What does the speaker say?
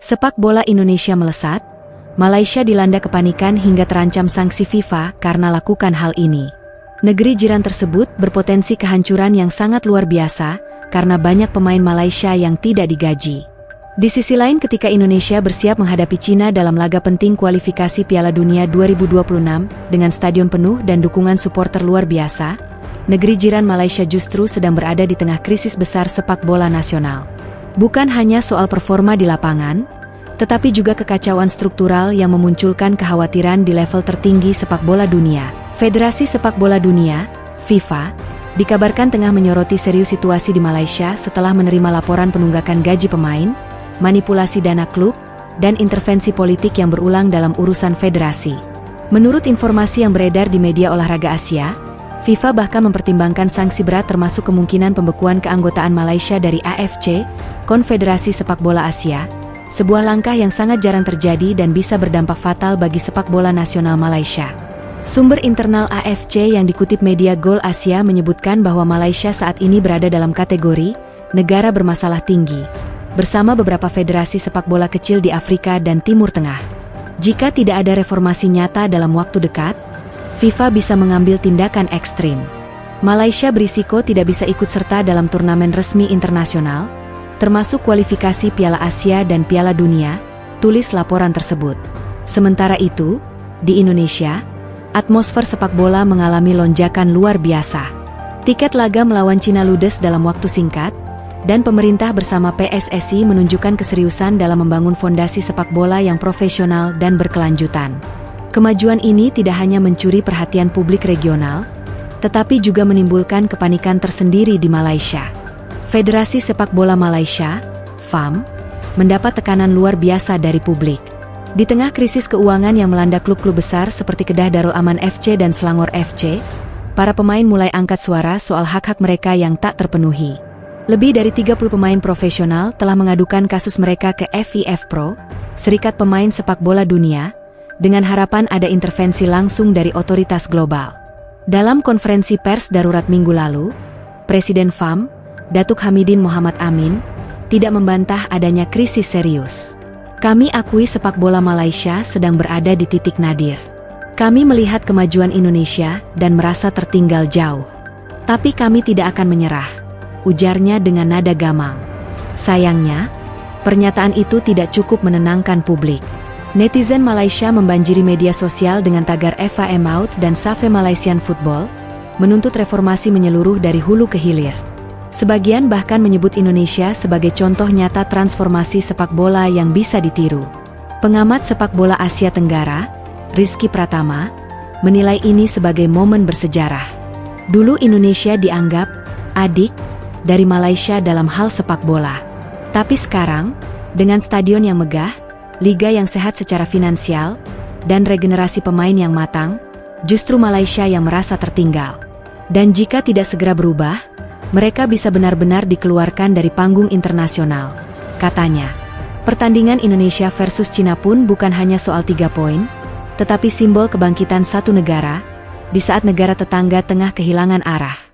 Sepak bola Indonesia melesat, Malaysia dilanda kepanikan hingga terancam sanksi FIFA karena lakukan hal ini. Negeri jiran tersebut berpotensi kehancuran yang sangat luar biasa karena banyak pemain Malaysia yang tidak digaji. Di sisi lain, ketika Indonesia bersiap menghadapi Cina dalam laga penting kualifikasi Piala Dunia 2026 dengan stadion penuh dan dukungan supporter luar biasa, negeri jiran Malaysia justru sedang berada di tengah krisis besar sepak bola nasional. Bukan hanya soal performa di lapangan, tetapi juga kekacauan struktural yang memunculkan kekhawatiran di level tertinggi sepak bola dunia. Federasi Sepak Bola Dunia, FIFA, dikabarkan tengah menyoroti serius situasi di Malaysia setelah menerima laporan penunggakan gaji pemain, manipulasi dana klub, dan intervensi politik yang berulang dalam urusan federasi. Menurut informasi yang beredar di media olahraga Asia, FIFA bahkan mempertimbangkan sanksi berat termasuk kemungkinan pembekuan keanggotaan Malaysia dari AFC, Konfederasi Sepak Bola Asia, sebuah langkah yang sangat jarang terjadi dan bisa berdampak fatal bagi sepak bola nasional Malaysia. Sumber internal AFC yang dikutip media Gol Asia menyebutkan bahwa Malaysia saat ini berada dalam kategori negara bermasalah tinggi, bersama beberapa federasi sepak bola kecil di Afrika dan Timur Tengah. Jika tidak ada reformasi nyata dalam waktu dekat, FIFA bisa mengambil tindakan ekstrim. Malaysia berisiko tidak bisa ikut serta dalam turnamen resmi internasional, termasuk kualifikasi Piala Asia dan Piala Dunia, tulis laporan tersebut. Sementara itu, di Indonesia, atmosfer sepak bola mengalami lonjakan luar biasa. Tiket laga melawan Cina ludes dalam waktu singkat, dan pemerintah bersama PSSI menunjukkan keseriusan dalam membangun fondasi sepak bola yang profesional dan berkelanjutan. Kemajuan ini tidak hanya mencuri perhatian publik regional, tetapi juga menimbulkan kepanikan tersendiri di Malaysia. Federasi Sepak Bola Malaysia, FAM, mendapat tekanan luar biasa dari publik. Di tengah krisis keuangan yang melanda klub-klub besar seperti Kedah Darul Aman FC dan Selangor FC, para pemain mulai angkat suara soal hak-hak mereka yang tak terpenuhi. Lebih dari 30 pemain profesional telah mengadukan kasus mereka ke FIF Pro, Serikat Pemain Sepak Bola Dunia, dengan harapan ada intervensi langsung dari otoritas global. Dalam konferensi pers darurat minggu lalu, Presiden FAM, Datuk Hamidin Mohamad Amin, tidak membantah adanya krisis serius. Kami akui sepak bola Malaysia sedang berada di titik nadir. Kami melihat kemajuan Indonesia dan merasa tertinggal jauh. Tapi kami tidak akan menyerah, ujarnya dengan nada gamang. Sayangnya, pernyataan itu tidak cukup menenangkan publik. Netizen Malaysia membanjiri media sosial dengan tagar FAM Out dan Save Malaysian Football, menuntut reformasi menyeluruh dari hulu ke hilir. Sebagian bahkan menyebut Indonesia sebagai contoh nyata transformasi sepak bola yang bisa ditiru. Pengamat sepak bola Asia Tenggara, Rizky Pratama, menilai ini sebagai momen bersejarah. Dulu Indonesia dianggap adik dari Malaysia dalam hal sepak bola. Tapi sekarang, dengan stadion yang megah, liga yang sehat secara finansial, dan regenerasi pemain yang matang, justru Malaysia yang merasa tertinggal. Dan jika tidak segera berubah, mereka bisa benar-benar dikeluarkan dari panggung internasional, katanya. Pertandingan Indonesia versus Cina pun bukan hanya soal 3 poin, tetapi simbol kebangkitan satu negara, di saat negara tetangga tengah kehilangan arah.